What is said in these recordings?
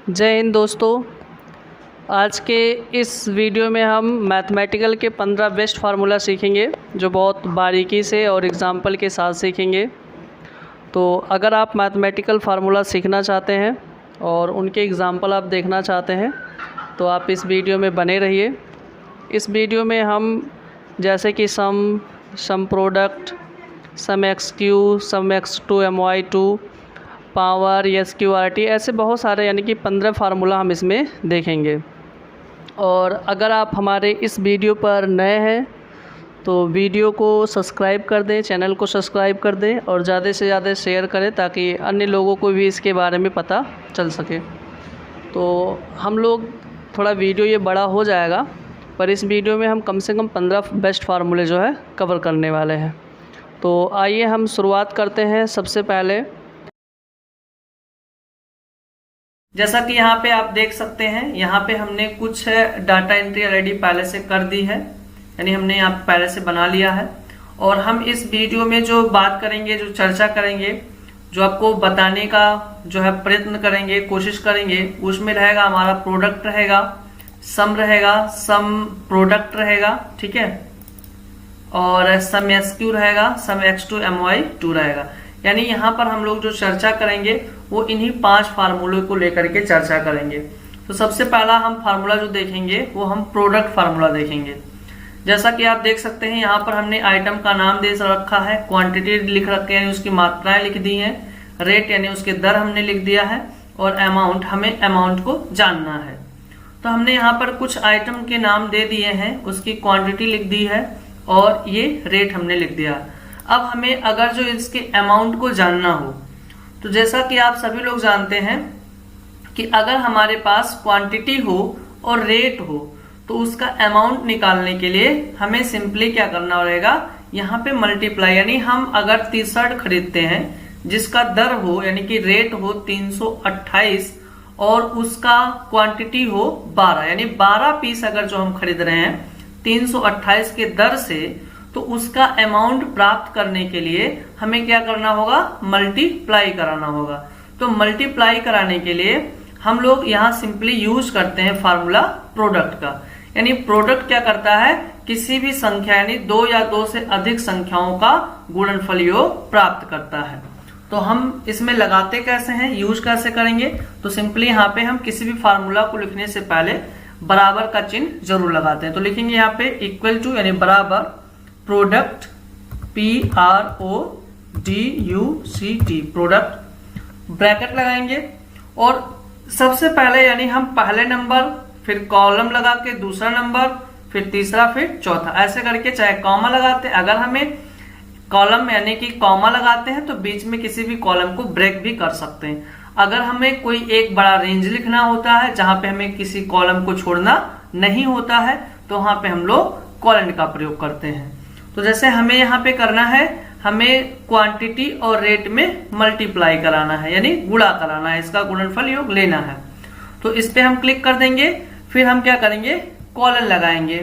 जय हिंद दोस्तों। आज के इस वीडियो में हम मैथमेटिकल के 15 बेस्ट फार्मूला सीखेंगे जो बहुत बारीकी से और एग्जाम्पल के साथ सीखेंगे। तो अगर आप मैथमेटिकल फार्मूला सीखना चाहते हैं और उनके एग्जाम्पल आप देखना चाहते हैं तो आप इस वीडियो में बने रहिए। इस वीडियो में हम जैसे कि sum product, sum X Q, sum X two my2, power, SQRT, ऐसे बहुत सारे यानी कि 15 फार्मूला हम इसमें देखेंगे। और अगर आप हमारे इस वीडियो पर नए हैं तो वीडियो को सब्सक्राइब कर दें, चैनल को सब्सक्राइब कर दें और ज़्यादा से ज़्यादा शेयर करें ताकि अन्य लोगों को भी इसके बारे में पता चल सके। तो हम लोग थोड़ा वीडियो ये बड़ा हो जाएगा पर इस वीडियो में हम कम से कम 15 बेस्ट फार्मूले जो है कवर करने वाले हैं। तो आइए हम शुरुआत करते हैं। सबसे पहले जैसा कि यहाँ पे आप देख सकते हैं, यहाँ पे हमने कुछ डाटा एंट्री ऑलरेडी पहले से कर दी है, यानी हमने यहाँ पे पहले से बना लिया है। और हम इस वीडियो में जो बात करेंगे, जो चर्चा करेंगे, जो आपको बताने का जो है प्रयत्न करेंगे, कोशिश करेंगे, उसमें रहेगा हमारा प्रोडक्ट रहेगा, सम रहेगा, सम प्रोडक्ट रहेगा, ठीक है, और सम एसक्यू रहेगा, सम x2 my2 रहेगा। यानी यहाँ पर हम लोग जो चर्चा करेंगे वो इन्हीं 5 फार्मूले को लेकर के चर्चा करेंगे। तो सबसे पहला हम फार्मूला जो देखेंगे वो हम प्रोडक्ट फार्मूला देखेंगे। जैसा कि आप देख सकते हैं, यहाँ पर हमने आइटम का नाम दे रखा है, क्वांटिटी लिख रखे हैं, उसकी मात्राएं लिख दी हैं, रेट यानी उसके दर हमने लिख दिया है, और अमाउंट, हमें अमाउंट को जानना है। तो हमने यहाँ पर कुछ आइटम के नाम दे दिए हैं, उसकी क्वांटिटी लिख दी है और ये रेट हमने लिख दिया। अब हमें अगर जो इसके अमाउंट को जानना हो तो जैसा कि आप सभी लोग जानते हैं कि अगर हमारे पास क्वांटिटी हो और रेट हो तो उसका अमाउंट निकालने के लिए हमें सिंपली क्या करना रहेगा, यहाँ पे मल्टीप्लाई, यानी हम अगर टी शर्ट खरीदते हैं जिसका दर हो यानी कि रेट हो 328 और उसका क्वांटिटी हो 12, यानी 12 पीस अगर जो हम खरीद रहे हैं 328 के दर से, तो उसका अमाउंट प्राप्त करने के लिए हमें क्या करना होगा, मल्टीप्लाई कराना होगा। तो मल्टीप्लाई कराने के लिए हम लोग यहाँ सिंपली यूज करते हैं फार्मूला प्रोडक्ट का। यानी प्रोडक्ट क्या करता है, किसी भी संख्या यानी 2 या 2 से अधिक संख्याओं का गुणनफल योग प्राप्त करता है। तो हम इसमें लगाते कैसे हैं, यूज कैसे करेंगे, तो सिंपली यहाँ पे हम किसी भी फार्मूला को लिखने से पहले बराबर का चिन्ह जरूर लगाते हैं। तो लिखेंगे यहाँ पे इक्वल टू यानी बराबर प्रोडक्ट, PRODUCT, प्रोडक्ट, ब्रैकेट लगाएंगे और सबसे पहले यानी हम पहले नंबर, फिर कॉलम लगा के दूसरा नंबर, फिर तीसरा, फिर चौथा, ऐसे करके चाहे कॉमा लगाते हैं। अगर हमें कॉलम यानी कि कॉमा लगाते हैं तो बीच में किसी भी कॉलम को ब्रेक भी कर सकते हैं। अगर हमें कोई एक बड़ा रेंज लिखना होता है जहां पे हमें किसी कॉलम को छोड़ना नहीं होता है तो वहां पे हम लोग कॉलन का प्रयोग करते हैं। तो जैसे हमें यहाँ पे करना है, हमें क्वांटिटी और रेट में मल्टीप्लाई कराना है यानी गुणा कराना है, इसका गुणनफल योग लेना है। तो इस पे हम क्लिक कर देंगे, फिर हम क्या करेंगे, कॉलन लगाएंगे,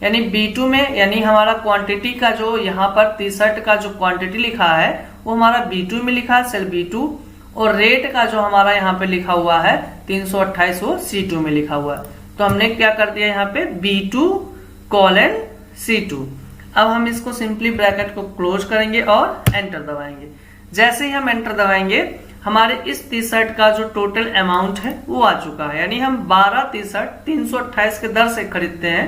यानी B2 में, यानी हमारा क्वांटिटी का जो यहाँ पर टी शर्ट का जो क्वांटिटी लिखा है वो हमारा B2 में लिखा है, सेल B2, और रेट का जो हमारा यहाँ पे लिखा हुआ है 328 वो C2 में लिखा हुआ है। तो हमने क्या कर दिया यहाँ पे B2 कोलन C2। अब हम इसको सिंपली ब्रैकेट को क्लोज करेंगे और एंटर दबाएंगे। जैसे ही हम एंटर दबाएंगे हमारे इस टी शर्ट का जो टोटल अमाउंट है वो आ चुका है, यानी हम 12 टी शर्ट 328 के दर से खरीदते हैं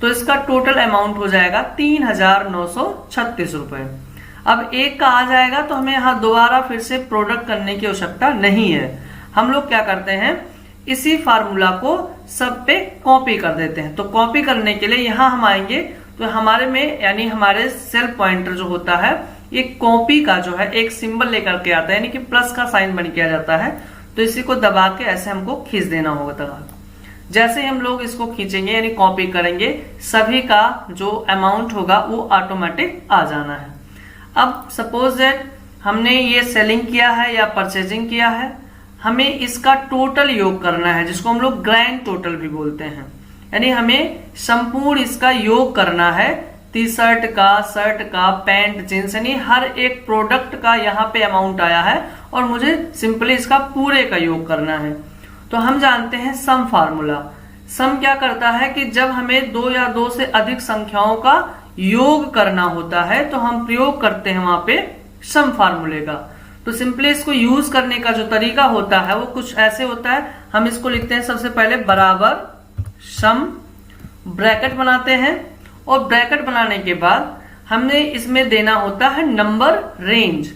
तो इसका टोटल अमाउंट हो जाएगा 3936 रुपए। अब एक का आ जाएगा तो हमें यहाँ दोबारा फिर से प्रोडक्ट करने की आवश्यकता नहीं है। हम लोग क्या करते हैं, इसी फार्मूला को सब पे कॉपी कर देते हैं। तो कॉपी करने के लिए यहाँ हम आएंगे तो हमारे में यानी हमारे सेल पॉइंटर जो होता है ये कॉपी का जो है एक सिंबल लेकर के आता है, यानी कि प्लस का साइन बन किया जाता है। तो इसी को दबा के ऐसे हमको खींच देना होगा। दबा जैसे ही हम लोग इसको खींचेंगे यानी कॉपी करेंगे, सभी का जो अमाउंट होगा वो ऑटोमेटिक आ जाना है। अब सपोज दैट हमने ये सेलिंग किया है या परचेजिंग किया है, हमें इसका टोटल योग करना है जिसको हम लोग ग्रैंड टोटल भी बोलते हैं, यानी हमें संपूर्ण इसका योग करना है, टी शर्ट का, शर्ट का, पैंट, जींस, यानी हर एक प्रोडक्ट का यहाँ पे अमाउंट आया है और मुझे सिंपली इसका पूरे का योग करना है। तो हम जानते हैं सम फार्मूला। सम क्या करता है कि जब हमें दो या दो से अधिक संख्याओं का योग करना होता है तो हम प्रयोग करते हैं वहां पे सम फार्मूले का। तो सिंपली इसको यूज करने का जो तरीका होता है वो कुछ ऐसे होता है। हम इसको लिखते हैं सबसे पहले बराबर सम, ब्रैकेट बनाते हैं और ब्रैकेट बनाने के बाद हमने इसमें देना होता है नंबर रेंज।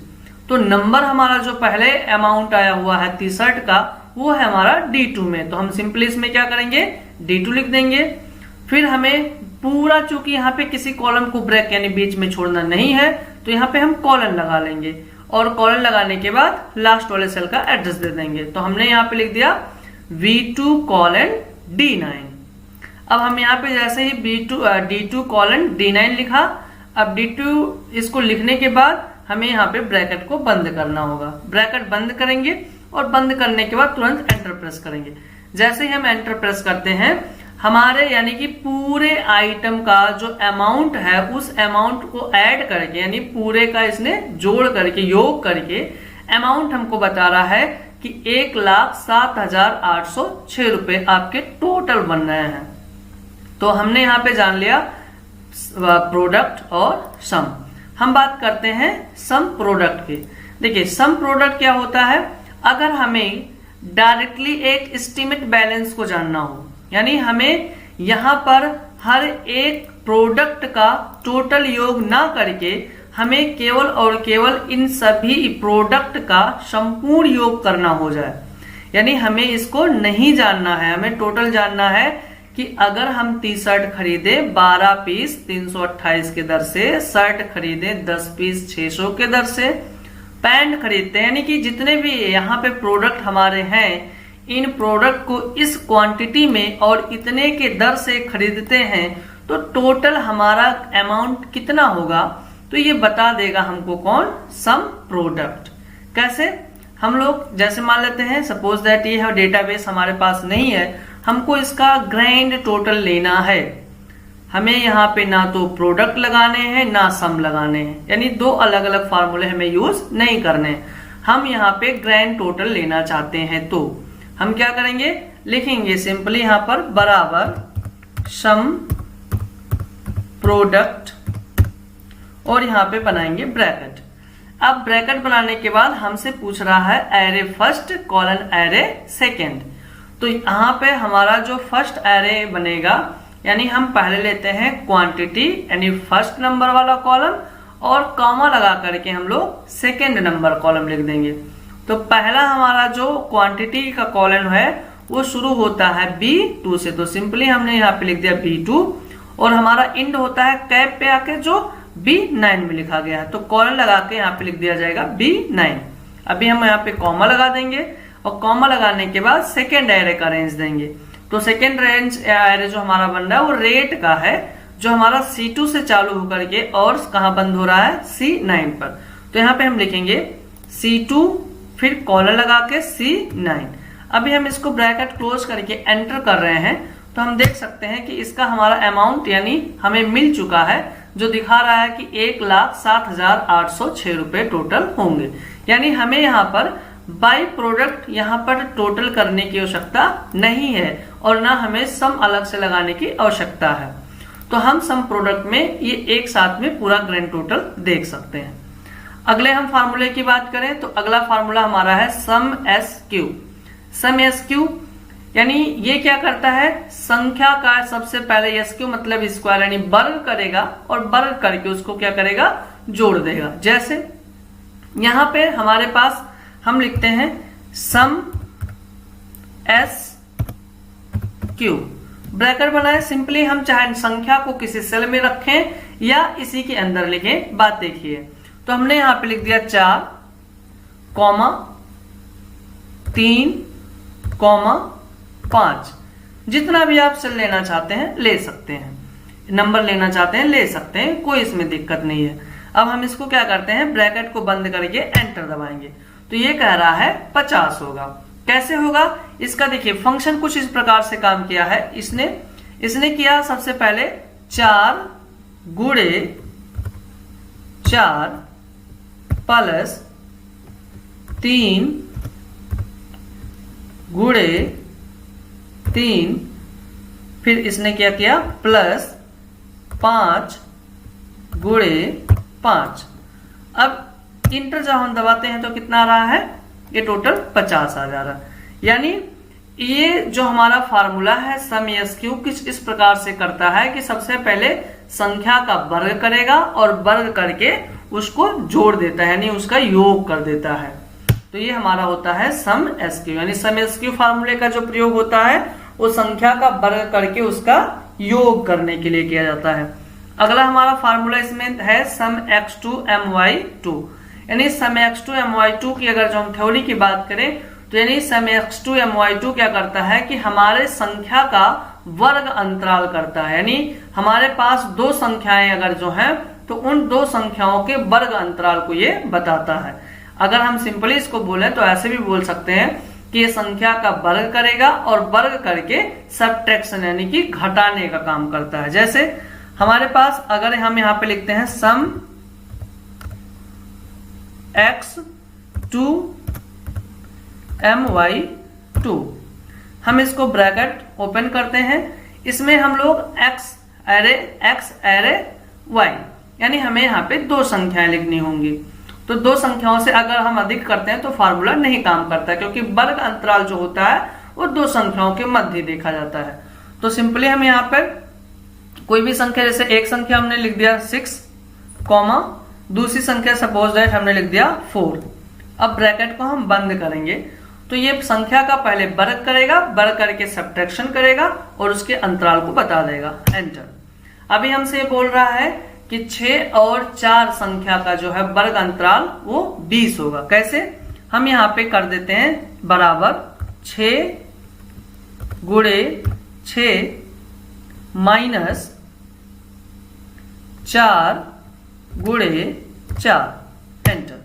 तो नंबर हमारा जो पहले अमाउंट आया हुआ है 63 का वो है हमारा D2 में, तो हम सिंपली इसमें क्या करेंगे D2 लिख देंगे। फिर हमें पूरा, चूंकि यहाँ पे किसी कॉलम को ब्रेक यानी बीच में छोड़ना नहीं है तो यहाँ पे हम कॉलन लगा लेंगे और कॉलन लगाने के बाद लास्ट वाले सेल का एड्रेस दे देंगे। तो हमने यहाँ पे लिख दिया V2 कॉलन D9। अब हम यहाँ पे जैसे ही D2 कॉलन D9 लिखा, अब D2 इसको लिखने के बाद हमें यहाँ पे ब्रैकेट को बंद करना होगा। ब्रैकेट बंद करेंगे और बंद करने के बाद तुरंत एंटर प्रेस करेंगे। जैसे ही हम एंटर प्रेस करते हैं हमारे यानी कि पूरे आइटम का जो अमाउंट है उस अमाउंट को ऐड करके यानी पूरे का इसने जोड़ करके योग करके अमाउंट हमको बता रहा है कि 1,07,806 रुपए आपके टोटल बन रहे हैं। तो हमने यहाँ पे जान लिया प्रोडक्ट और सम। हम बात करते हैं सम प्रोडक्ट की। देखिए सम प्रोडक्ट क्या होता है, अगर हमें डायरेक्टली एक एस्टीमेट बैलेंस को जानना हो, यानी हमें यहां पर हर एक प्रोडक्ट का टोटल योग ना करके हमें केवल और केवल इन सभी प्रोडक्ट का संपूर्ण योग करना हो जाए, यानी हमें इसको नहीं जानना है, हमें टोटल जानना है कि अगर हम टी शर्ट खरीदे 12 पीस 328 के दर से, शर्ट खरीदे 10 पीस 600 के दर से, पैंट खरीदते हैं, यानी कि जितने भी यहाँ पे प्रोडक्ट हमारे हैं इन प्रोडक्ट को इस क्वांटिटी में और इतने के दर से खरीदते हैं तो टोटल हमारा अमाउंट कितना होगा, तो ये बता देगा हमको कौन, सम प्रोडक्ट। कैसे, हम लोग जैसे मान लेते हैं सपोज दैट ये डेटाबेस हमारे पास नहीं है, हमको इसका ग्रैंड टोटल लेना है, हमें यहाँ पे ना तो प्रोडक्ट लगाने हैं ना सम लगाने हैं, यानी दो अलग अलग फार्मूले हमें यूज नहीं करने। हम यहाँ पे ग्रैंड टोटल लेना चाहते हैं तो हम क्या करेंगे, लिखेंगे सिंपली यहाँ पर बराबर सम प्रोडक्ट और यहाँ पे बनाएंगे ब्रैकेट। अब ब्रैकेट बनाने के बाद हमसे पूछ रहा है array first colon array second. तो यहाँ पे हमारा जो फर्स्ट एरे बनेगा यानी हम पहले लेते हैं क्वांटिटी यानी फर्स्ट नंबर वाला कॉलम और कॉमा लगा करके हम लोग सेकेंड नंबर कॉलम लिख देंगे। तो पहला हमारा जो क्वांटिटी का कॉलम है वो शुरू होता है B2 से, तो सिंपली हमने यहाँ पे लिख दिया B2 और हमारा इंड होता है कैप पे आके जो B9 में लिखा गया है, तो कॉलन लगा के यहाँ पे लिख दिया जाएगा B9। अभी हम यहाँ पे कॉमा लगा देंगे और कॉमा लगाने के बाद सेकेंड एरे का रेंज देंगे। तो सेकेंड रेंज एरे जो हमारा बन रहा है वो रेट का है जो हमारा C2 से चालू होकर के और कहाँ बंद हो रहा है C9 पर। तो यहाँ पे हम लिखेंगे C2 फिर कॉलर लगा के C9। अभी हम इसको ब्रैकेट क्लोज करके एंटर कर रहे हैं तो हम देख सकते हैं कि इसका हमारा अमाउंट यानी हमें मिल चुका है जो दिखा रहा है कि 1,07,806 रुपए टोटल होंगे। यानी हमें यहाँ पर बाई प्रोडक्ट यहाँ पर टोटल करने की आवश्यकता नहीं है और ना हमें सम अलग से लगाने की आवश्यकता है। तो हम सम प्रोडक्ट में ये एक साथ में पूरा ग्रैंड टोटल देख सकते हैं। अगले हम फार्मूले की बात करें तो अगला फार्मूला हमारा है सम एस क्यू। सम एस क्यू यानी ये क्या करता है, संख्या का सबसे पहले एस क्यू मतलब स्क्वायर यानी वर्ग करेगा और वर्ग करके उसको क्या करेगा, जोड़ देगा। जैसे यहां पे हमारे पास हम लिखते हैं सम एस क्यू, ब्रैकेट बनाए। सिंपली हम चाहे संख्या को किसी सेल में रखें या इसी के अंदर लिखें, बात देखिए। तो हमने यहां पे लिख दिया 4, 3, 5। जितना भी आप सेल लेना चाहते हैं ले सकते हैं, नंबर लेना चाहते हैं ले सकते हैं, कोई इसमें दिक्कत नहीं है। अब हम इसको क्या करते हैं, ब्रैकेट को बंद करके एंटर दबाएंगे। तो ये कह रहा है 50 होगा। कैसे होगा इसका देखिए, फंक्शन कुछ इस प्रकार से काम किया है इसने किया सबसे पहले 4 गुणे 4 प्लस 3 गुणे 3, फिर इसने क्या किया प्लस 5 गुणे 5। अब इंटर जब हम दबाते हैं तो कितना आ रहा है, ये टोटल 50 आ जा रहा है। यानी ये जो हमारा फार्मूला है सम एसक्यू कुछ इस प्रकार से करता है कि सबसे पहले संख्या का वर्ग करेगा और वर्ग करके उसको जोड़ देता है, यानी उसका योग कर देता है। तो ये हमारा होता है सम एसक्यू, यानी सम एसक्यू फार्मूले का जो प्रयोग होता है वो संख्या का वर्ग करके उसका योग करने के लिए किया जाता है। अगला हमारा फार्मूला इसमें है सम x2 my2, यानी सम x2 my2 की अगर जो हम थ्योरी की बात करें तो यानी सम x2 my2 क्या करता है कि हमारे संख्या का वर्ग अंतराल करता है, यानी हमारे पास दो संख्याएं अगर जो हैं तो उन दो संख्याओं के वर्ग अंतराल को ये बताता है। अगर हम सिंपली इसको बोले तो ऐसे भी बोल सकते हैं कि ये संख्या का वर्ग करेगा और वर्ग करके सबट्रैक्शन यानी कि घटाने का काम करता है। जैसे हमारे पास अगर हम यहाँ पे लिखते हैं सम x2 my2, हम इसको ब्रैकेट ओपन करते हैं, इसमें हम लोग x एरे y, यानी हमें यहाँ पे दो संख्याएं लिखनी होंगी। तो दो संख्याओं से अगर हम अधिक करते हैं तो फार्मूला नहीं काम करता, क्योंकि वर्ग अंतराल जो होता है वो दो संख्याओं के मध्य देखा जाता है। तो सिंपली हम यहाँ पर कोई भी संख्या, जैसे एक संख्या हमने लिख दिया 6, दूसरी संख्या सपोज दैट हमने लिख दिया 4। अब ब्रैकेट को हम बंद करेंगे तो ये संख्या का पहले वर्ग करेगा, वर्ग करके सब्ट्रैक्शन करेगा और उसके अंतराल को बता देगा। एंटर। अभी हमसे बोल रहा है कि 6 और 4 संख्या का जो है वर्ग अंतराल वो 20 होगा। कैसे, हम यहाँ पे कर देते हैं बराबर 6 गुणे 6 माइनस 4 गुणे 4। एंटर।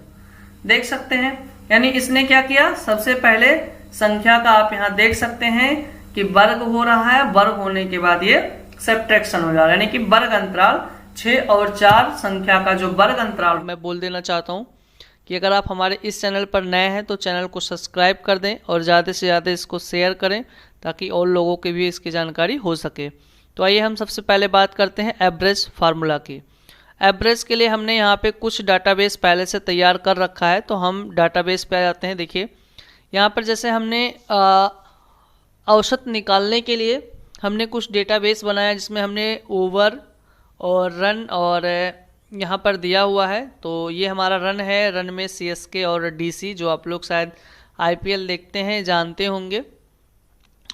देख सकते हैं, यानी इसने क्या किया, सबसे पहले संख्या का आप यहाँ देख सकते हैं कि वर्ग हो रहा है, वर्ग होने के बाद ये सब्ट्रैक्शन हो जा रहा है, यानी कि वर्ग अंतराल 6 और 4 संख्या का जो वर्ग अंतराल। मैं बोल देना चाहता हूँ कि अगर आप हमारे इस चैनल पर नए हैं तो चैनल को सब्सक्राइब कर दें और ज़्यादा से ज़्यादा इसको शेयर करें ताकि और लोगों के भी इसकी जानकारी हो सके। तो आइए हम सबसे पहले बात करते हैं एवरेज फार्मूला की। एवरेज के लिए हमने यहाँ पे कुछ डाटाबेस पहले से तैयार कर रखा है, तो हम डाटाबेस पे आ जाते हैं। देखिए यहाँ पर जैसे हमने औसत निकालने के लिए हमने कुछ डेटाबेस बनाया जिसमें हमने ओवर और रन और यहाँ पर दिया हुआ है। तो ये हमारा रन है, रन में CSK और DC जो आप लोग शायद IPL देखते हैं जानते होंगे।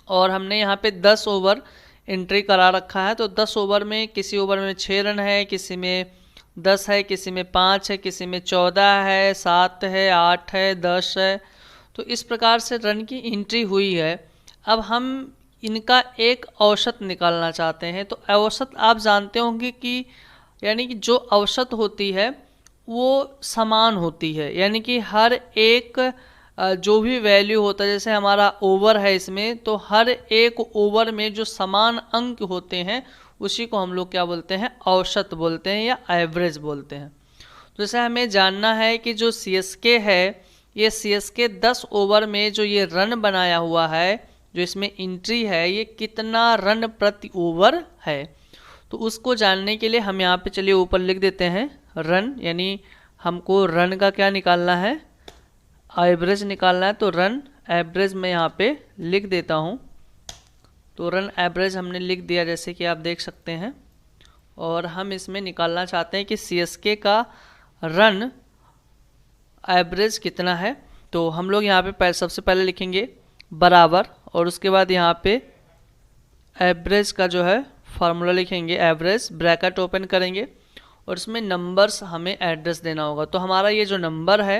और हमने यहाँ पे 10 ओवर एंट्री करा रखा है। तो 10 ओवर में किसी ओवर में 6 रन है, किसी में 10 है, किसी में 5 है, किसी में 14 है, 7 है, 8 है, 10 है। तो इस प्रकार से रन की एंट्री हुई है। अब हम इनका एक औसत निकालना चाहते हैं। तो औसत आप जानते होंगे कि यानी कि जो औसत होती है वो समान होती है, यानी कि हर एक जो भी वैल्यू होता है, जैसे हमारा ओवर है इसमें, तो हर एक ओवर में जो समान अंक होते हैं उसी को हम लोग क्या बोलते हैं, औसत बोलते हैं या एवरेज बोलते हैं। तो जैसे हमें जानना है कि जो CSK है, ये CSK 10 ओवर में जो ये रन बनाया हुआ है, जो इसमें एंट्री है, ये कितना रन प्रति ओवर है। तो उसको जानने के लिए हम यहाँ पे चलिए ऊपर लिख देते हैं रन, यानी हमको रन का क्या निकालना है, एवरेज निकालना है। तो रन एवरेज मैं यहाँ पे लिख देता हूँ। तो रन एवरेज हमने लिख दिया जैसे कि आप देख सकते हैं। और हम इसमें निकालना चाहते हैं कि CSK का रन एवरेज कितना है। तो हम लोग यहाँ पे सबसे पहले लिखेंगे बराबर और उसके बाद यहाँ पे एवरेज का जो है फार्मूला लिखेंगे, एवरेज ब्रैकेट ओपन करेंगे और इसमें नंबर्स हमें एड्रेस देना होगा। तो हमारा ये जो नंबर है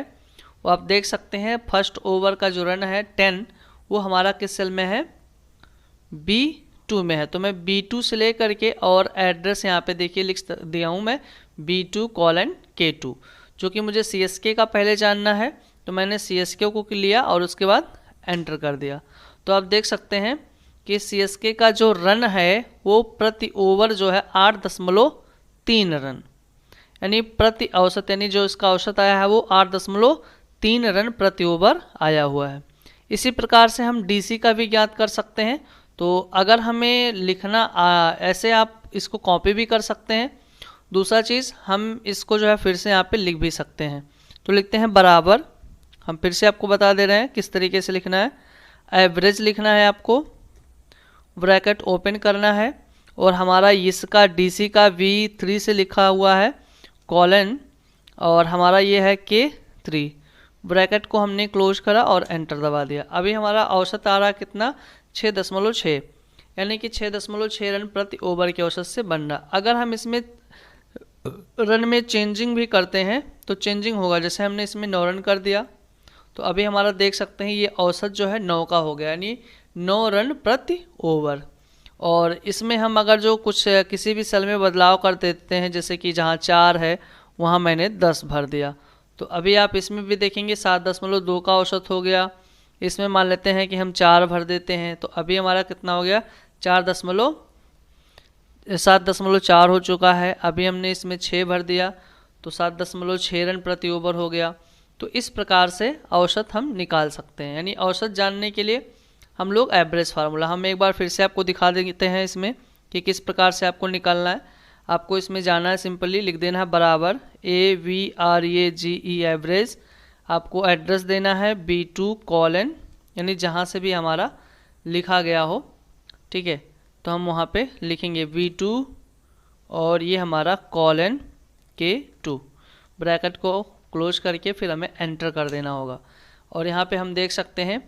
वो आप देख सकते हैं, फर्स्ट ओवर का जो रन है 10, वो हमारा किस सेल में है, B2 में है। तो मैं B2 से ले करके और एड्रेस यहाँ पे देखिए लिख दिया हूँ मैं B2:K2, जो कि मुझे CSK का पहले जानना है। तो मैंने CSK को लिया और उसके बाद एंटर कर दिया। तो आप देख सकते हैं कि CSK का जो रन है वो प्रति ओवर जो है 8.3 रन, यानी प्रति औसत, यानी जो इसका औसत आया है वो 8.3 रन प्रति ओवर आया हुआ है। इसी प्रकार से हम DC का भी ज्ञात कर सकते हैं। तो अगर हमें लिखना ऐसे आप इसको कॉपी भी कर सकते हैं। दूसरा चीज़ हम इसको जो है फिर से यहाँ पे लिख भी सकते हैं। तो लिखते हैं बराबर, हम फिर से आपको बता दे रहे हैं किस तरीके से लिखना है। एवरेज लिखना है आपको, ब्रैकेट ओपन करना है और हमारा इसका DC का V3 से लिखा हुआ है कॉलन और हमारा ये है K3। ब्रैकेट को हमने क्लोज करा और एंटर दबा दिया। अभी हमारा औसत आ रहा कितना, 6.6, यानी कि 6.6 रन प्रति ओवर के औसत से बन रहा। अगर हम इसमें रन में चेंजिंग भी करते हैं तो चेंजिंग होगा, जैसे हमने इसमें 9 रन कर दिया तो अभी हमारा देख सकते हैं ये औसत जो है 9 का हो गया, यानी 9 रन प्रति ओवर। और इसमें हम अगर जो कुछ किसी भी सेल में बदलाव कर देते हैं, जैसे कि जहाँ 4 है वहाँ मैंने 10 भर दिया, तो अभी आप इसमें भी देखेंगे 7.2 का औसत हो गया। इसमें मान लेते हैं कि हम 4 भर देते हैं तो अभी हमारा कितना हो गया, 7.4 हो चुका है। अभी हमने इसमें 6 भर दिया तो 7.6 रन प्रति ओवर हो गया। तो इस प्रकार से औसत हम निकाल सकते हैं। यानी औसत जानने के लिए हम लोग एवरेज फार्मूला हम एक बार फिर से आपको दिखा देते हैं इसमें कि किस प्रकार से आपको निकालना है। आपको इसमें जाना है, सिंपली लिख देना है बराबर AVRAGE एवरेज। आपको एड्रेस देना है B2 कॉलन, यानी जहाँ से भी हमारा लिखा गया हो, ठीक है, तो हम वहाँ पे लिखेंगे V2 और ये हमारा कॉलन K2। ब्रैकेट को क्लोज करके फिर हमें एंटर कर देना होगा। और यहाँ पे हम देख सकते हैं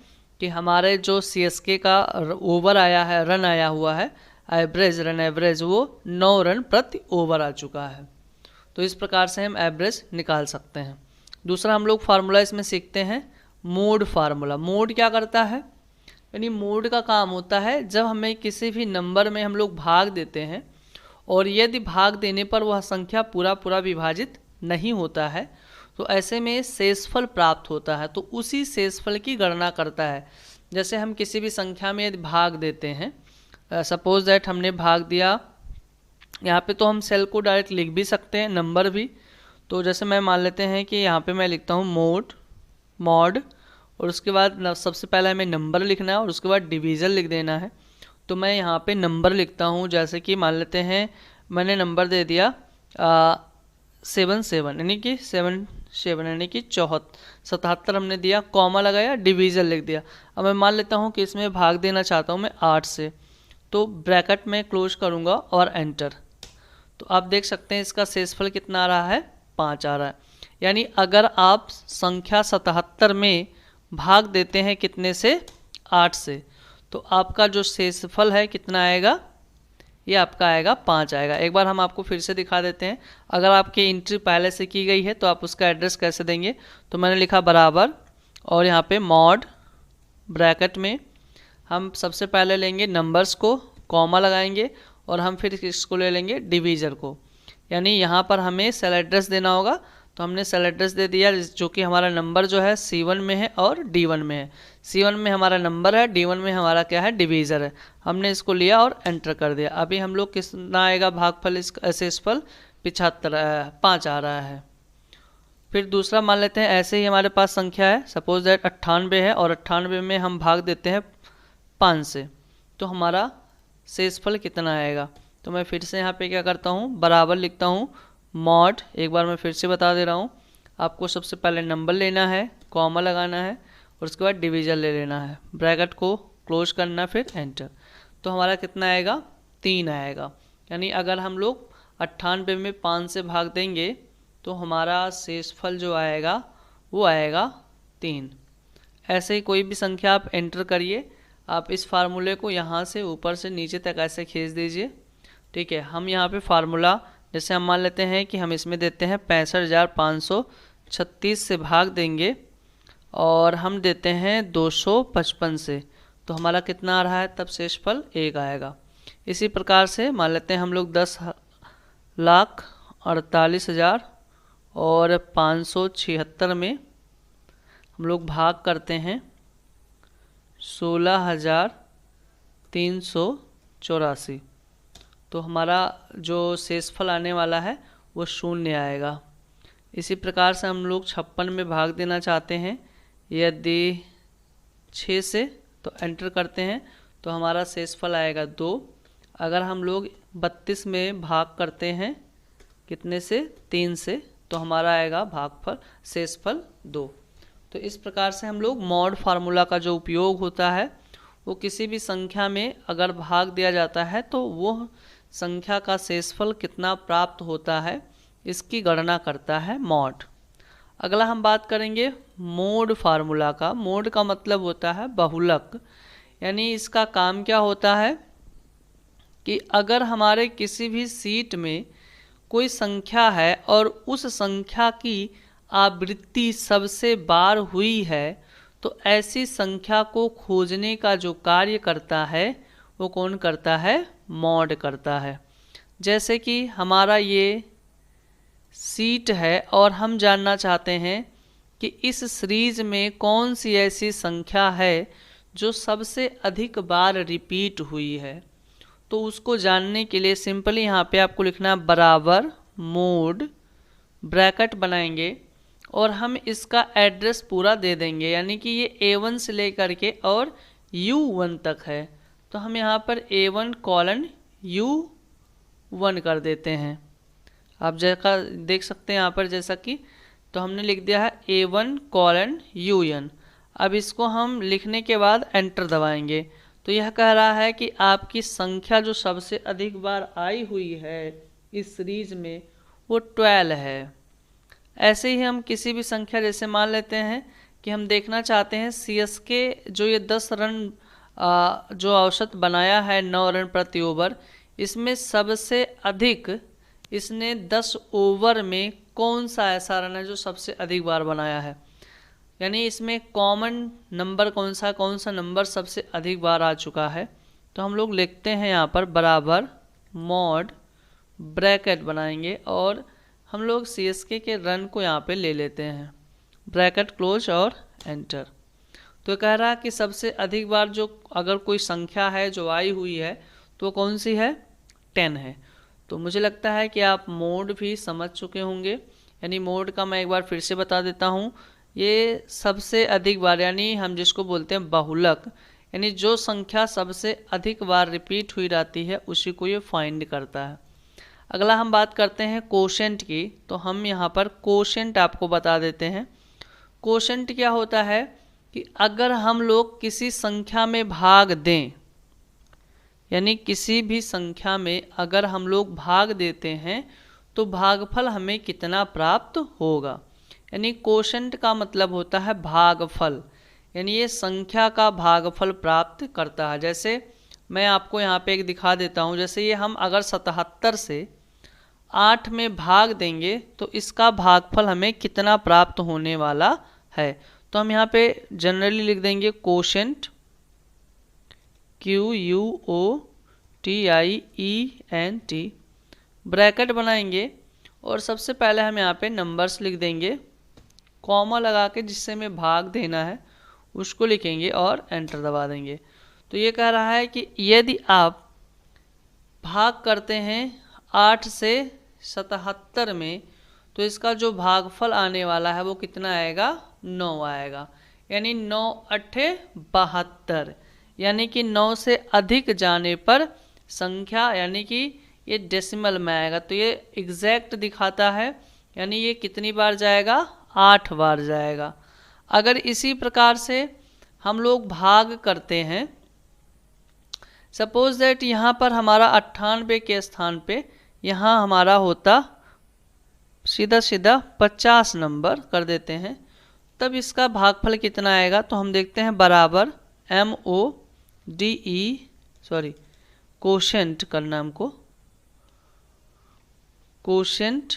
कि हमारे जो CSK का ओवर आया है, रन आया हुआ है, एवरेज रन एवरेज, वो 9 रन प्रति ओवर आ चुका है। तो इस प्रकार से हम एवरेज निकाल सकते हैं। दूसरा हम लोग फार्मूला इसमें सीखते हैं मोड फार्मूला। मोड क्या करता है, यानी मोड का काम होता है जब हमें किसी भी नंबर में हम लोग भाग देते हैं और यदि भाग देने पर वह संख्या पूरा विभाजित नहीं होता है तो ऐसे में शेषफल प्राप्त होता है, तो उसी शेषफल की गणना करता है। जैसे हम किसी भी संख्या में यदि भाग देते हैं, सपोज दैट हमने भाग दिया, यहाँ पे तो हम सेल को डायरेक्ट लिख भी सकते हैं, नंबर भी। तो जैसे मैं मान लेते हैं कि यहाँ पे मैं लिखता हूँ मॉड और उसके बाद सबसे पहले हमें नंबर लिखना है और उसके बाद डिवीज़न लिख देना है। तो मैं यहाँ पे नंबर लिखता हूँ, जैसे कि मान लेते हैं मैंने नंबर दे दिया 77, यानी कि 77 यानी कि 77 हमने दिया, कॉमा लगाया, डिवीज़न लिख दिया। अब मैं मान लेता हूँ कि इसमें भाग देना चाहता हूँ मैं 8 से, तो ब्रैकेट में क्लोज करूँगा और एंटर। तो आप देख सकते हैं इसका शेषफल कितना आ रहा है, 5 आ रहा है। यानी अगर आप संख्या 77 में भाग देते हैं कितने से, 8 से, तो आपका जो शेषफल है कितना आएगा, ये आपका आएगा 5 आएगा। एक बार हम आपको फिर से दिखा देते हैं। अगर आपकी एंट्री पहले से की गई है तो आप उसका एड्रेस कैसे देंगे, तो मैंने लिखा बराबर और यहाँ पे मॉड, ब्रैकेट में हम सबसे पहले लेंगे नंबर्स को, कॉमा लगाएंगे और हम फिर इसको ले लेंगे डिवीज़र को। यानी यहाँ पर हमें सेल एड्रेस देना होगा, तो हमने सेल एड्रेस दे दिया, जो कि हमारा नंबर जो है C1 में है और D1 में है। C1 में हमारा नंबर है, D1 में हमारा क्या है, डिवीज़र है। हमने इसको लिया और एंटर कर दिया। अभी हम लोग कितना आएगा भागफल, इसका शेषफल 75 5 आ रहा है। फिर दूसरा मान लेते हैं, ऐसे ही हमारे पास संख्या है, सपोज दैट 98 है और 98 में हम भाग देते हैं 5 से, तो हमारा शेषफल कितना आएगा। तो मैं फिर से यहाँ पे क्या करता हूँ, बराबर लिखता हूँ मॉड। एक बार मैं फिर से बता दे रहा हूँ, आपको सबसे पहले नंबर लेना है, कॉमा लगाना है और उसके बाद डिवीज़न ले लेना है, ब्रैकेट को क्लोज करना, फिर एंटर। तो हमारा कितना आएगा, 3 आएगा। यानी अगर हम लोग 98 में 5 से भाग देंगे तो हमारा शेषफल जो आएगा वो आएगा 3। ऐसे ही कोई भी संख्या आप एंटर करिए। आप इस फार्मूले को यहाँ से ऊपर से नीचे तक ऐसे खींच दीजिए, ठीक है। हम यहाँ पे फार्मूला, जैसे हम मान लेते हैं कि हम इसमें देते हैं 65,536 से भाग देंगे और हम देते हैं 255 से, तो हमारा कितना आ रहा है, तब शेषफल 1 आएगा। इसी प्रकार से मान लेते हैं हम लोग 10,48,576 में हम लोग भाग करते हैं 16,384, तो हमारा जो शेषफल आने वाला है वो 0 आएगा। इसी प्रकार से हम लोग 56 में भाग देना चाहते हैं, यदि 6 से, तो एंटर करते हैं तो हमारा शेषफल आएगा 2। अगर हम लोग 32 में भाग करते हैं कितने से, 3 से, तो हमारा आएगा भागफल शेषफल 2। तो इस प्रकार से हम लोग मॉड फार्मूला का जो उपयोग होता है वो किसी भी संख्या में अगर भाग दिया जाता है तो वो संख्या का शेषफल कितना प्राप्त होता है इसकी गणना करता है मॉड। अगला हम बात करेंगे मोड फार्मूला का। मोड का मतलब होता है बहुलक, यानी इसका काम क्या होता है कि अगर हमारे किसी भी शीट में कोई संख्या है और उस संख्या की आवृत्ति सबसे बार हुई है तो ऐसी संख्या को खोजने का जो कार्य करता है वो कौन करता है, मॉड करता है। जैसे कि हमारा ये शीट है और हम जानना चाहते हैं कि इस सीरीज में कौन सी ऐसी संख्या है जो सबसे अधिक बार रिपीट हुई है, तो उसको जानने के लिए सिंपली यहाँ पे आपको लिखना है बराबर मोड, ब्रैकेट बनाएंगे और हम इसका एड्रेस पूरा दे देंगे, यानी कि ये A1 से लेकर के और U1 तक है, तो हम यहाँ पर A1 कॉलन U1 कर देते हैं। आप जैसा देख सकते हैं यहाँ पर जैसा कि, तो हमने लिख दिया है A1 कॉलन UN। अब इसको हम लिखने के बाद एंटर दबाएंगे तो यह कह रहा है कि आपकी संख्या जो सबसे अधिक बार आई हुई है इस सीरीज में वो 12 है। ऐसे ही हम किसी भी संख्या, जैसे मान लेते हैं कि हम देखना चाहते हैं CSK जो ये 10 रन जो औसत बनाया है 9 रन प्रति ओवर, इसमें सबसे अधिक इसने 10 ओवर में कौन सा ऐसा रन है जो सबसे अधिक बार बनाया है, यानी इसमें कॉमन नंबर कौन सा नंबर सबसे अधिक बार आ चुका है। तो हम लोग लिखते हैं यहाँ पर बराबर मॉड, ब्रैकेट बनाएंगे और हम लोग CSK के रन को यहाँ पे ले लेते हैं, ब्रैकेट क्लोज और एंटर। तो कह रहा है कि सबसे अधिक बार जो अगर कोई संख्या है जो आई हुई है तो कौन सी है, 10 है। तो मुझे लगता है कि आप मोड भी समझ चुके होंगे, यानी मोड का मैं एक बार फिर से बता देता हूँ। ये सबसे अधिक बार, यानी हम जिसको बोलते हैं बहुलक, यानी जो संख्या सबसे अधिक बार रिपीट हुई रहती है उसी को ये फाइंड करता है। अगला हम बात करते हैं कोशेंट की, तो हम यहाँ पर कोशेंट आपको बता देते हैं। कोशेंट क्या होता है कि अगर हम लोग किसी संख्या में भाग दें, यानी किसी भी संख्या में अगर हम लोग भाग देते हैं तो भागफल हमें कितना प्राप्त होगा, यानी कोशेंट का मतलब होता है भागफल, यानी ये संख्या का भागफल प्राप्त करता है। जैसे मैं आपको यहाँ पे एक दिखा देता हूँ, जैसे ये हम अगर 77 से 8 में भाग देंगे तो इसका भागफल हमें कितना प्राप्त होने वाला है। तो हम यहाँ पे जनरली लिख देंगे कोशेंट, QUOTIENT, ब्रैकेट बनाएंगे और सबसे पहले हम यहाँ पे नंबर्स लिख देंगे, कॉमा लगा के जिससे हमें भाग देना है उसको लिखेंगे और एंटर दबा देंगे। तो ये कह रहा है कि यदि आप भाग करते हैं 8 से 77 में तो इसका जो भागफल आने वाला है वो कितना आएगा, 9 आएगा, यानी 9 8 72, यानी कि 9 से अधिक जाने पर संख्या, यानी कि ये डेसिमल में आएगा तो ये एग्जैक्ट दिखाता है, यानी ये कितनी बार जाएगा, 8 बार जाएगा। अगर इसी प्रकार से हम लोग भाग करते हैं, सपोज दैट यहाँ पर हमारा 98 के स्थान पे यहाँ हमारा होता सीधा 50 नंबर कर देते हैं, तब इसका भागफल कितना आएगा। तो हम देखते हैं बराबर कोशेंट करना हमको, कोशेंट,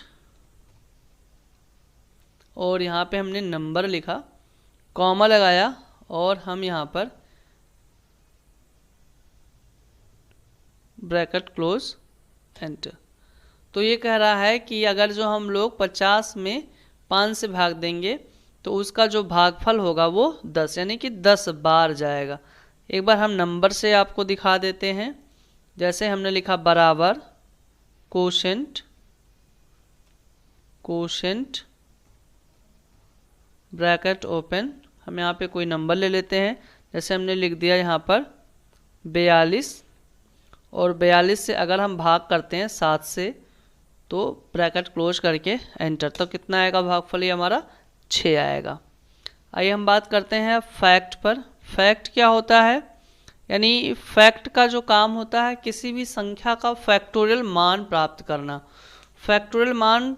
और यहाँ पे हमने नंबर लिखा, कॉमा लगाया और हम यहाँ पर ब्रैकेट क्लोज एंटर। तो ये कह रहा है कि अगर जो हम लोग 50 में 5 से भाग देंगे तो उसका जो भागफल होगा वो 10, यानी कि 10 बार जाएगा। एक बार हम नंबर से आपको दिखा देते हैं, जैसे हमने लिखा बराबर कोशेंट, ब्रैकेट ओपन, हम यहाँ पे कोई नंबर ले लेते हैं, जैसे हमने लिख दिया यहाँ पर 42 और 42 से अगर हम भाग करते हैं 7 से तो ब्रैकेट क्लोज करके एंटर, तो कितना आएगा भागफल ये हमारा 6 आएगा। आइए हम बात करते हैं फैक्ट पर। फैक्ट क्या होता है, यानी फैक्ट का जो काम होता है किसी भी संख्या का फैक्टोरियल मान प्राप्त करना। फैक्टोरियल मान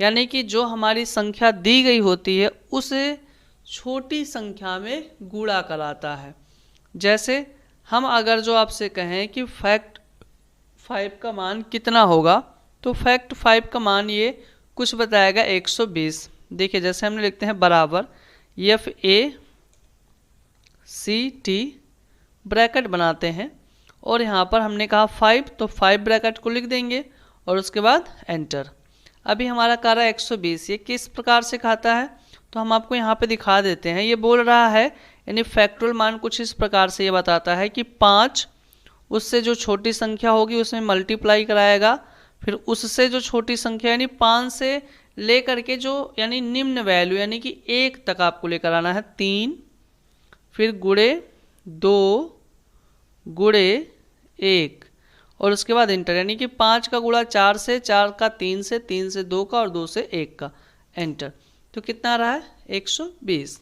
यानी कि जो हमारी संख्या दी गई होती है उसे छोटी संख्या में गुणा कराता है। जैसे हम अगर जो आपसे कहें कि फैक्ट 5 का मान कितना होगा, तो फैक्ट 5 का मान ये कुछ बताएगा 120। देखिए जैसे हमने लिखते हैं बराबर FACT ब्रैकेट बनाते हैं और यहाँ पर हमने कहा 5 तो 5 ब्रैकेट को लिख देंगे और उसके बाद एंटर। अभी हमारा कह रहा है 120, ये किस प्रकार से खाता है तो हम आपको यहाँ पे दिखा देते हैं। ये बोल रहा है यानी फैक्टोरियल मान कुछ इस प्रकार से ये बताता है कि 5 उससे जो छोटी संख्या होगी उसमें मल्टीप्लाई कराएगा, फिर उससे जो छोटी संख्या यानी 5 से लेकर के जो यानी निम्न वैल्यू यानी कि 1 तक आपको लेकर आना है 3, फिर गुणे 2 गुणे 1 और उसके बाद इंटर, यानी कि 5 का गुणा 4 से, 4 का 3 से, 3 से 2 का और 2 से 1 का एंटर, तो कितना रहा है 120।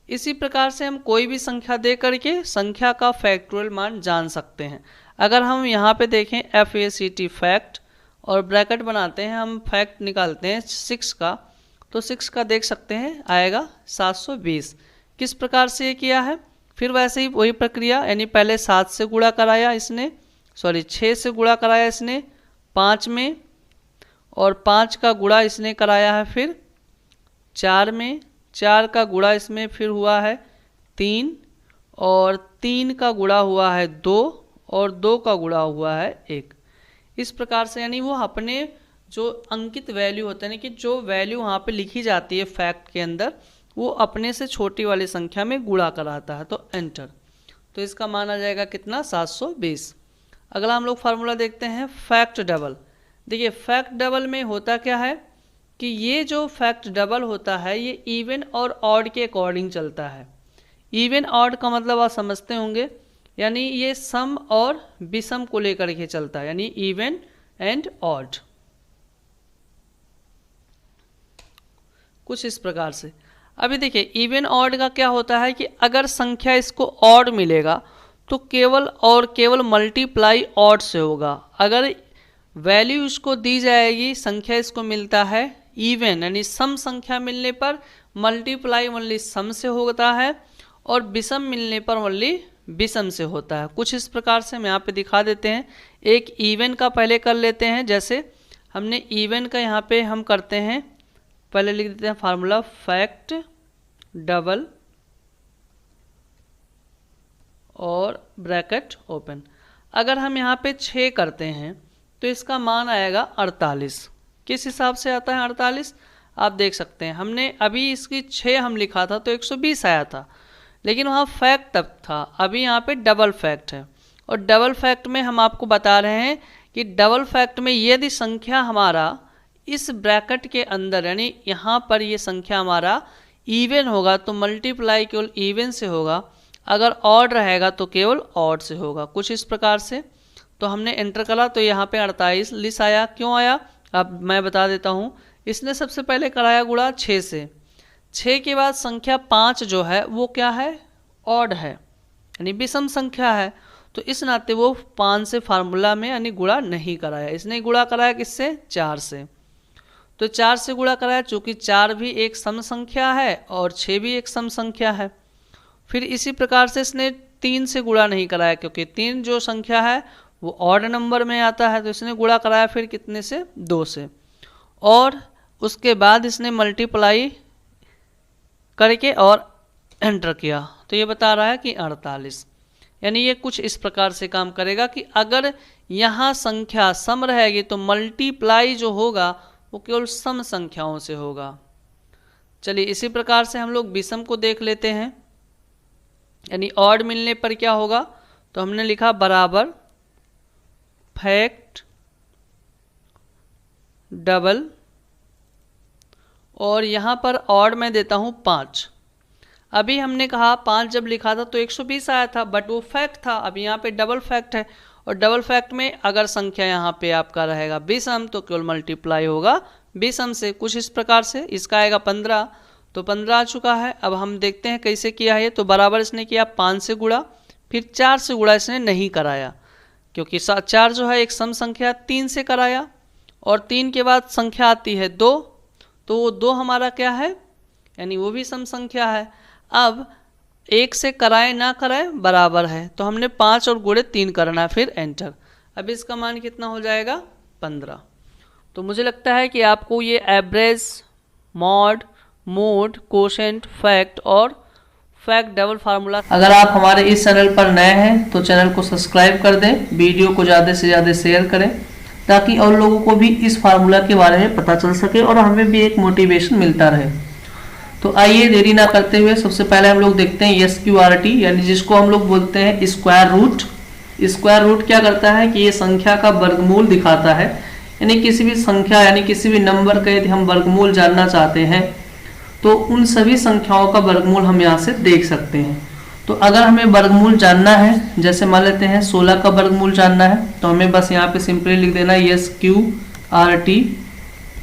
इसी प्रकार से हम कोई भी संख्या दे करके संख्या का फैक्टोरियल मान जान सकते हैं। अगर हम यहाँ पे देखें FACT फैक्ट और ब्रैकेट बनाते हैं, हम फैक्ट निकालते हैं 6 का, तो 6 का देख सकते हैं आएगा 720। किस प्रकार से ये किया है, फिर वैसे ही वही प्रक्रिया, यानी पहले 7 से गुणा कराया इसने, 6 से गुणा कराया इसने 5 में और 5 का गुणा इसने कराया है फिर 4 में, 4 का गुणा इसमें फिर हुआ है 3 और 3 का गुणा हुआ है 2 और 2 का गुणा हुआ है 1। इस प्रकार से यानी वो अपने जो अंकित वैल्यू होता है ना कि जो वैल्यू वहाँ पे लिखी जाती है फैक्ट के अंदर, वो अपने से छोटी वाली संख्या में गुणा कराता है, तो एंटर, तो इसका मान आ जाएगा कितना 720। अगला हम लोग फार्मूला देखते हैं फैक्ट डबल। देखिए फैक्ट डबल में होता क्या है कि ये जो फैक्ट डबल होता है ये इवन और ऑड के अकॉर्डिंग चलता है। इवन ऑड का मतलब आप समझते होंगे, यानी ये सम और विषम को लेकर के चलता है, यानी इवन एंड ऑड, कुछ इस प्रकार से। अभी देखिए इवन ऑड का क्या होता है कि अगर संख्या इसको ऑड मिलेगा तो केवल और केवल मल्टीप्लाई ऑड से होगा। अगर वैल्यू इसको दी जाएगी, संख्या इसको मिलता है इवन यानी सम संख्या मिलने पर मल्टीप्लाई ओनली सम से होता है और विषम मिलने पर ओनली विषम से होता है। कुछ इस प्रकार से हम यहाँ पे दिखा देते हैं। एक इवन का पहले कर लेते हैं, जैसे हमने इवन का यहाँ पे हम करते हैं, पहले लिख देते हैं फार्मूला फैक्ट डबल और ब्रैकेट ओपन। अगर हम यहाँ पे 6 करते हैं तो इसका मान आएगा 48। किस हिसाब से आता है 48 आप देख सकते हैं, हमने अभी इसकी 6 हम लिखा था तो 120 आया था, लेकिन वहाँ फैक्ट तब था, अभी यहाँ पे डबल फैक्ट है। और डबल फैक्ट में हम आपको बता रहे हैं कि डबल फैक्ट में यदि संख्या हमारा इस ब्रैकेट के अंदर यानी यहाँ पर ये संख्या हमारा इवन होगा तो मल्टीप्लाई केवल इवन से होगा, अगर ऑड रहेगा तो केवल ऑड से होगा, कुछ इस प्रकार से। तो हमने एंटर करा तो यहाँ पे 48 आया। क्यों आया अब मैं बता देता हूँ। इसने सबसे पहले कराया गुणा 6 से, 6 के बाद संख्या 5 जो है वो क्या है ऑड है यानी विषम संख्या है, तो इस नाते वो 5 से फार्मूला में यानी गुणा नहीं कराया, इसने गुणा कराया किससे 4 से। तो 4 से गुणा कराया, चूँकि 4 भी एक सम संख्या है और 6 भी एक सम संख्या है। फिर इसी प्रकार से इसने 3 से गुणा नहीं कराया, क्योंकि 3 जो संख्या है वो ऑड नंबर में आता है, तो इसने गुणा कराया फिर कितने से 2 से, और उसके बाद इसने मल्टीप्लाई करके और एंटर किया, तो ये बता रहा है कि 48। यानी ये कुछ इस प्रकार से काम करेगा कि अगर यहाँ संख्या सम रहेगी तो मल्टीप्लाई जो होगा वो केवल सम संख्याओं से होगा। चलिए इसी प्रकार से हम लोग विषम को देख लेते हैं, यानी ऑड मिलने पर क्या होगा, तो हमने लिखा बराबर फैक्ट डबल और यहाँ पर ऑड मैं देता हूँ 5। अभी हमने कहा 5 जब लिखा था तो 120 आया था, बट वो फैक्ट था। अब यहाँ पे डबल फैक्ट है, और डबल फैक्ट में अगर संख्या यहाँ पे आपका रहेगा विषम तो केवल मल्टीप्लाई होगा विषम से। कुछ इस प्रकार से इसका आएगा 15, तो 15 आ चुका है। अब हम देखते हैं कैसे किया है। तो बराबर इसने किया 5 से गुणा, फिर 4 से गुणा इसने नहीं कराया, क्योंकि 4 जो है एक सम संख्या, 3 से कराया, और 3 के बाद संख्या आती है 2, तो वो 2 हमारा क्या है, यानी वो भी सम संख्या है। अब 1 से कराए ना कराए बराबर है, तो हमने 5 और गुणे 3 करना है, फिर एंटर। अब इसका मान कितना हो जाएगा 15। तो मुझे लगता है कि आपको ये average, mod, mode, quotient, fact और फैक्ट डबल फार्मूला। अगर आप हमारे इस चैनल पर नए हैं तो चैनल को सब्सक्राइब कर दें, वीडियो को ज़्यादा से ज़्यादा शेयर करें, ताकि और लोगों को भी इस फार्मूला के बारे में पता चल सके और हमें भी एक मोटिवेशन मिलता रहे। तो आइए देरी ना करते हुए सबसे पहले हम लोग देखते हैं SQRT, यानी जिसको हम लोग बोलते हैं स्क्वायर रूट। स्क्वायर रूट क्या करता है कि ये संख्या का वर्गमूल दिखाता है, यानी किसी भी संख्या यानी किसी भी नंबर का यदि हम वर्गमूल जानना चाहते हैं तो उन सभी संख्याओं का वर्गमूल हम यहाँ से देख सकते हैं। तो अगर हमें वर्गमूल जानना है, जैसे मान लेते हैं 16 का वर्गमूल जानना है, तो हमें बस यहाँ पे सिंपली लिख देना SQRT,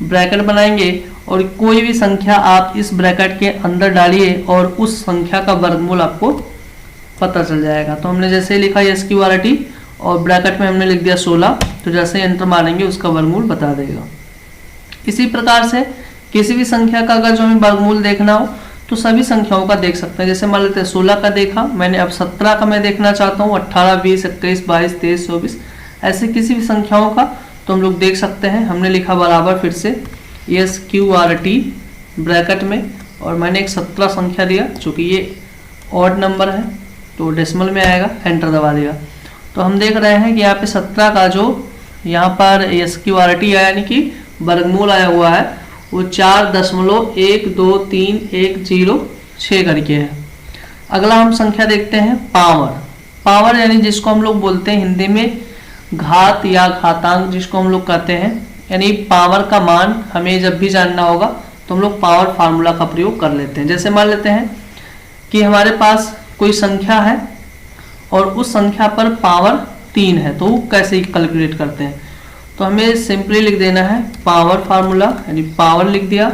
ब्रैकेट बनाएंगे और कोई भी संख्या आप इस ब्रैकेट के अंदर डालिए और उस संख्या का वर्गमूल आपको पता चल जाएगा। तो हमने जैसे लिखा SQRT और ब्रैकेट में हमने लिख दिया 16, तो जैसे एंटर मारेंगे उसका वर्गमूल बता देगा। इसी प्रकार से किसी भी संख्या का अगर जो हमें वर्गमूल देखना हो तो सभी संख्याओं का देख सकते हैं। जैसे मान लेते हैं 16 का देखा मैंने, अब 17 का मैं देखना चाहता हूँ, 18, 20, 21, 22, 23, 24, ऐसे किसी भी संख्याओं का तो हम लोग देख सकते हैं। हमने लिखा बराबर फिर से SQRT ब्रैकेट में, और मैंने एक 17 संख्या दिया, चूँकि ये ऑड नंबर है तो डेसिमल में आएगा, एंटर दबा दिया। तो हम देख रहे हैं कि यहाँ पे 17 का जो यहाँ पर SQRT आया यानी कि वर्गमूल आया हुआ है वो 4.12310 करके है। अगला हम संख्या देखते हैं पावर। पावर यानी जिसको हम लोग बोलते हैं हिंदी में घात या घातांक जिसको हम लोग कहते हैं, यानी पावर का मान हमें जब भी जानना होगा तो हम लोग पावर फार्मूला का प्रयोग कर लेते हैं। जैसे मान लेते हैं कि हमारे पास कोई संख्या है और उस संख्या पर पावर 3 है, तो कैसे कैलकुलेट करते हैं, तो हमें सिंपली लिख देना है पावर फार्मूला, यानी पावर लिख दिया,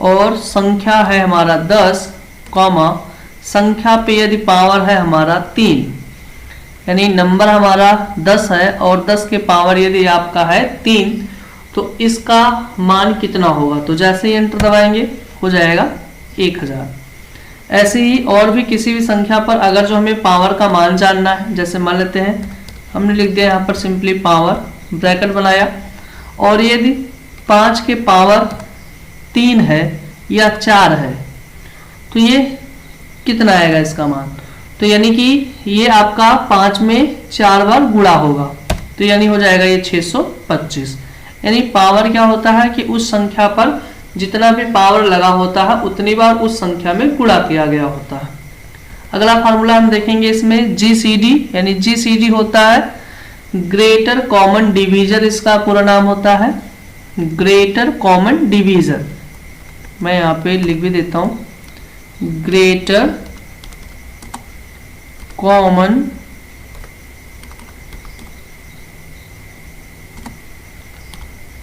और संख्या है हमारा 10, संख्या पे यदि पावर है हमारा 3, यानी नंबर हमारा 10 है और 10 के पावर यदि आपका है 3, तो इसका मान कितना होगा। तो जैसे ही एंटर दबाएंगे हो जाएगा 1000। ऐसे ही और भी किसी भी संख्या पर अगर जो हमें पावर का मान जानना है, जैसे मान लेते हैं हमने लिख दिया यहाँ पर सिंपली पावर, ब्रैकेट बनाया, और यदि 5 के पावर 3 है या 4 है तो ये कितना आएगा इसका मान, तो यानी कि ये आपका 5 में 4 बार गुणा होगा, तो यानी हो जाएगा ये 625। यानी पावर क्या होता है कि उस संख्या पर जितना भी पावर लगा होता है उतनी बार उस संख्या में गुणा किया गया होता है। अगला फार्मूला हम देखेंगे इसमें GCD, यानी GCD होता है ग्रेटर कॉमन डिवीजर, इसका पूरा नाम होता है ग्रेटर कॉमन डिवीजर। मैं यहाँ पे लिख भी देता हूँ greater common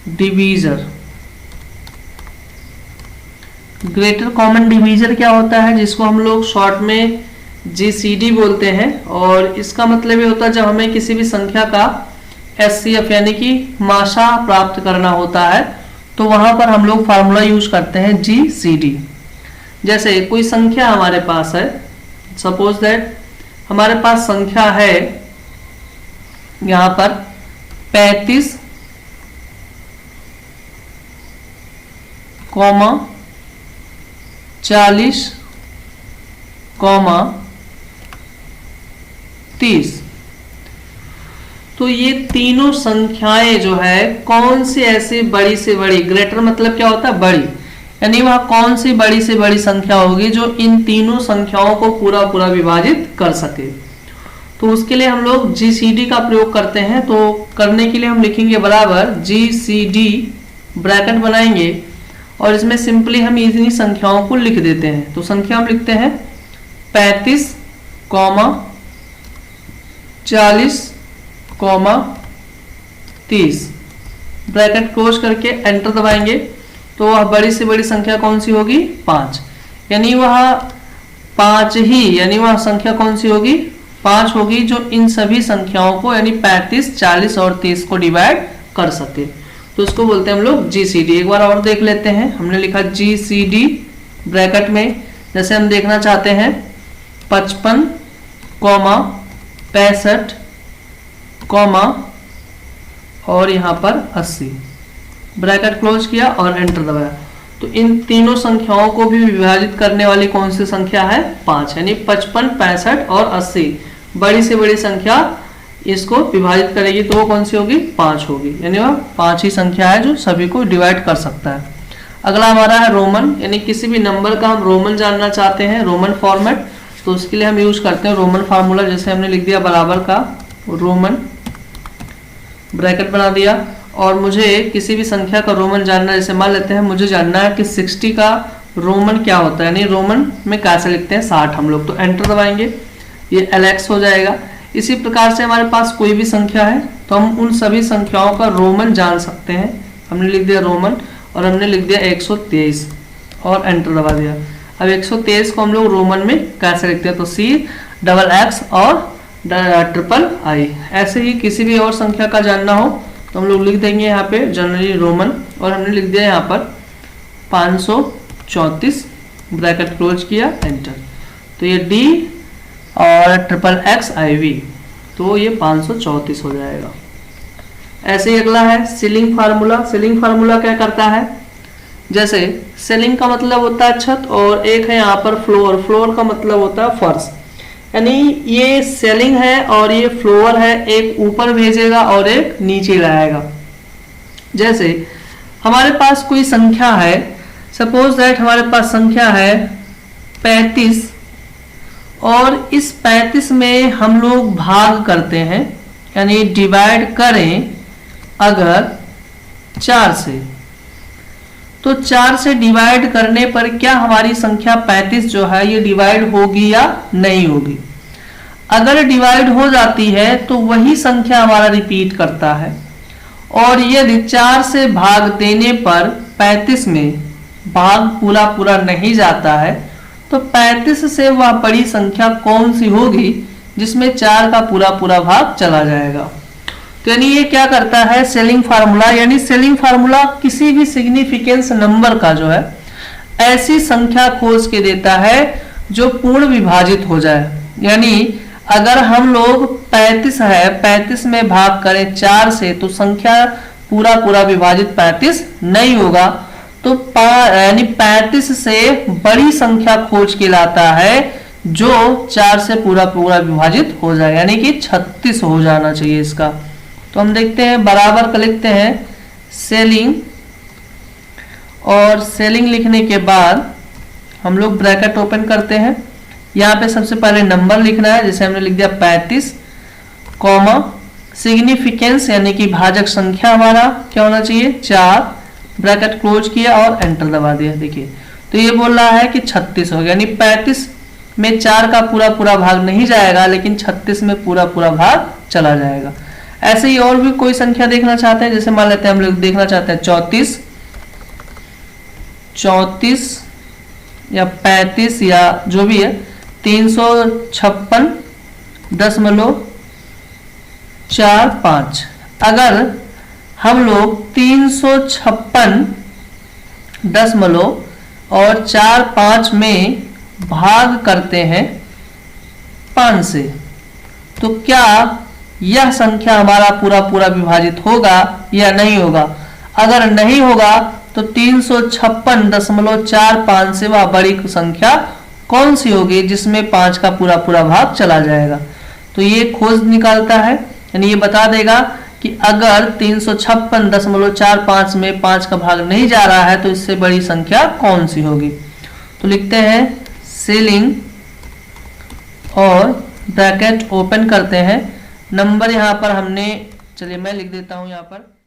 divisor. Greater common divisor क्या होता है, जिसको हम लोग शॉर्ट में GCD बोलते हैं, और इसका मतलब ये होता है जब हमें किसी भी संख्या का SCF यानी कि माशा प्राप्त करना होता है तो वहां पर हम लोग फार्मूला यूज करते हैं GCD। जैसे कोई संख्या हमारे पास है, सपोज दैट हमारे पास संख्या है यहाँ पर 35, 40, 30। तो ये तीनों संख्याएं जो है कौन सी ऐसी बड़ी से बड़ी, ग्रेटर मतलब क्या होता है बड़ी, यानी वह कौन सी बड़ी से बड़ी संख्या होगी जो इन तीनों संख्याओं को पूरा पूरा विभाजित कर सके। तो उसके लिए हम लोग GCD का प्रयोग करते हैं। तो करने के लिए हम लिखेंगे बराबर GCD, ब्रैकेट बनाएंगे और इसमें सिंपली हम इतनी संख्याओं को लिख देते हैं। तो संख्या हम लिखते हैं 35, 40, 30, ब्रैकेट क्लोज करके एंटर दबाएंगे तो वह बड़ी से बड़ी संख्या कौन सी होगी? 5। यानी वह 5 ही, यानी वह संख्या कौन सी होगी? 5 होगी, जो इन सभी संख्याओं को यानी 35, 40 और 30 को डिवाइड कर सके। तो उसको बोलते हैं हम लोग जीसीडी। एक बार और देख लेते हैं। हमने लिखा जीसीडी ब्रैकेट में, जैसे हम देखना चाहते हैं 55, 65, और यहाँ पर 80, ब्रैकेट क्लोज किया और एंटर दबाया। तो इन तीनों संख्याओं को भी विभाजित करने वाली कौन सी संख्या है? 5। यानी 55, 65 और 80 बड़ी से बड़ी संख्या इसको विभाजित करेगी तो वो कौन सी होगी? 5 होगी। यानी वह 5 ही संख्या है जो सभी को डिवाइड कर सकता है। अगला हमारा है रोमन, यानी किसी भी नंबर का हम रोमन जानना चाहते हैं, रोमन फॉर्मेट, तो उसके लिए हम यूज करते हैं रोमन फार्मूला। जैसे हमने लिख दिया बराबर का रोमन, ब्रैकेट बना दिया, और मुझे किसी भी संख्या का रोमन जानना है। जैसे मान लेते हैं मुझे जानना है कि 60 का रोमन क्या होता है, यानी रोमन में कैसे लिखते हैं 60 हम लोग, तो एंटर दबाएंगे, ये LX हो जाएगा। इसी प्रकार से हमारे पास कोई भी संख्या है तो हम उन सभी संख्याओं का रोमन जान सकते हैं। हमने लिख दिया रोमन और हमने लिख दिया 123 और एंटर दबा दिया। अब 123 को हम लोग रोमन में कैसे लिखते हैं, तो CXX और III। ऐसे ही किसी भी और संख्या का जानना हो तो हम लोग लिख देंगे यहाँ पे जनरली रोमन, और हमने लिख दिया यहाँ पर 534, ब्रैकेट क्लोज किया, एंटर। तो ये D और XXIV, तो ये 534 हो जाएगा। ऐसे ही अगला है सीलिंग फार्मूला। सीलिंग फार्मूला क्या करता है? जैसे सीलिंग का मतलब होता है छत, और एक है यहाँ पर फ्लोर। फ्लोर का मतलब होता है फर्श। यानी ये सीलिंग है और ये फ्लोर है, एक ऊपर भेजेगा और एक नीचे लाएगा। जैसे हमारे पास कोई संख्या है, सपोज दैट हमारे पास संख्या है 35, और इस 35 में हम लोग भाग करते हैं, यानी डिवाइड करें अगर 4 से, तो 4 से डिवाइड करने पर क्या हमारी संख्या 35 जो है ये डिवाइड होगी या नहीं होगी? अगर डिवाइड हो जाती है तो वही संख्या हमारा रिपीट करता है, और यदि 4 से भाग देने पर 35 में भाग पूरा पूरा नहीं जाता है तो 35 से वह बड़ी संख्या कौन सी होगी जिसमें 4 का पूरा पूरा भाग चला जाएगा? तो यानी ये क्या करता है सेलिंग फार्मूला, यानी सेलिंग फार्मूला किसी भी सिग्निफिकेंस नंबर का जो है ऐसी संख्या खोज के देता है जो पूर्ण विभाजित हो जाए। यानी अगर हम लोग 35 है, 35 में भाग करें 4 से तो संख्या पूरा पूरा विभाजित 35 नहीं होगा, तो यानी 35 से बड़ी संख्या खोज के लाता है जो 4 से पूरा पूरा विभाजित हो जाए, यानी कि 36 हो जाना चाहिए इसका। तो हम देखते हैं बराबर का लिखते हैं सेलिंग, और सेलिंग लिखने के बाद हम लोग ब्रैकेट ओपन करते हैं। यहाँ पे सबसे पहले नंबर लिखना है, जैसे हमने लिख दिया 35, कॉमा सिग्निफिकेंस यानी कि भाजक संख्या हमारा क्या होना चाहिए 4, ब्रैकेट क्लोज किया और एंटर दबा दिया। देखिए तो ये बोल रहा है कि 36 हो गया, यानी 35 में 4 का पूरा पूरा भाग नहीं जाएगा, लेकिन 36 में पूरा पूरा भाग चला जाएगा। ऐसे ही और भी कोई संख्या देखना चाहते हैं, जैसे मान लेते हैं हम लोग देखना चाहते हैं 34 या 35 या जो भी है 356.45। अगर हम लोग 356.45 में भाग करते हैं 5 से, तो क्या यह संख्या हमारा पूरा पूरा विभाजित होगा या नहीं होगा? अगर नहीं होगा तो 356.45 से वह बड़ी संख्या कौन सी होगी जिसमें 5 का पूरा पूरा भाग चला जाएगा? तो ये खोज निकालता है, यानी ये बता देगा कि अगर 356.45 में 5 का भाग नहीं जा रहा है तो इससे बड़ी संख्या कौन सी होगी। तो लिखते हैं सेलिंग और ब्रैकेट ओपन करते हैं। नंबर यहाँ पर हमने, चलिए मैं लिख देता हूँ यहाँ पर